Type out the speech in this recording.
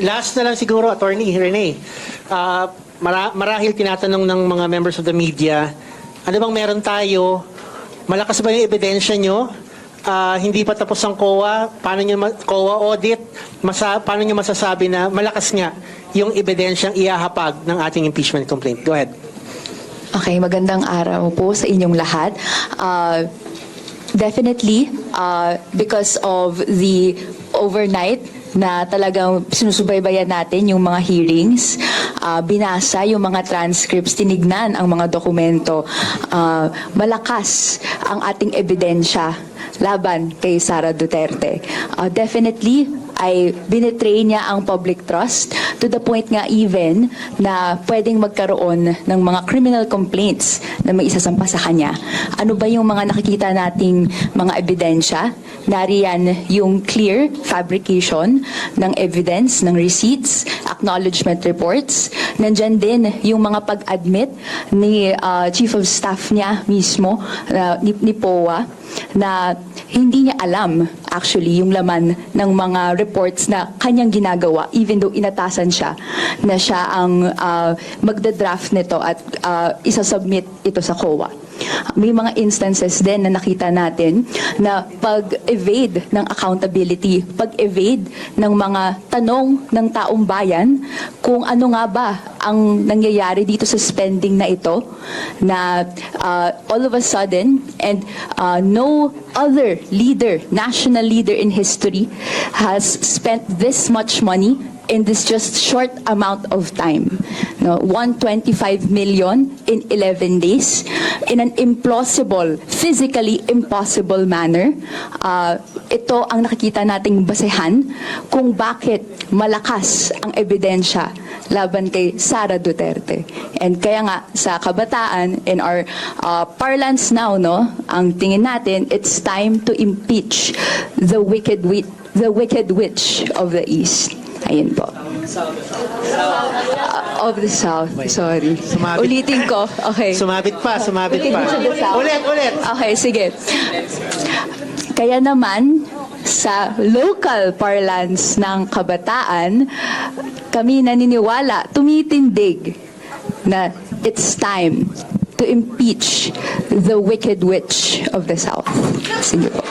Last na lang siguro, Attorney Rene. Marahil tinatanong ng mga members of the media, ano bang meron tayo? Malakas ba yung ebidensya nyo? Hindi pa tapos ang COA? COA audit? Paano nyo masasabi na malakas nga yung ebidensyang iahapag ng ating impeachment complaint? Go ahead. Okay, magandang araw po sa inyong lahat. Definitely, because of the overnight na talagang sinusubaybayan natin yung mga hearings, binasa yung mga transcripts, tinignan ang mga dokumento, malakas ang ating ebidensya laban kay Sara Duterte. Definitely, ay binetray niya ang public trust to the point nga even na pwedeng magkaroon ng mga criminal complaints na may isasampa sa kanya. Ano ba yung mga nakikita nating mga ebidensya? Nariyan yung clear fabrication ng evidence, ng receipts, acknowledgement reports. Nandyan din yung mga pag-admit ni Chief of Staff niya mismo, ni POA, na hindi niya alam actually yung laman ng mga reports na kanyang ginagawa even though inatasan siya na siya ang magda-draft nito at isasubmit ito sa COA. May mga instances din na nakita natin na pag-evade ng accountability, pag-evade ng mga tanong ng taong bayan kung ano nga ba ang nangyayari dito sa spending na ito, na all of a sudden and no other leader, national leader in history has spent this much money in this just short amount of time. No, 125 million in 11 days in an implausible, physically impossible manner. Ito ang nakikita nating basehan kung bakit malakas ang ebidensya laban kay Sara Duterte. And kaya nga sa kabataan, in our parlance now, no, ang tingin natin, it's time to impeach the wicked witch of the East. Ayun po. Of the South, sorry. Sumabit. Ulitin ko. Okay. Sumabit pa. Ulit. Okay, sige. Kaya naman, sa local parlance ng kabataan, kami naniniwala, tumitindig na it's time to impeach the wicked witch of the South. Sige po.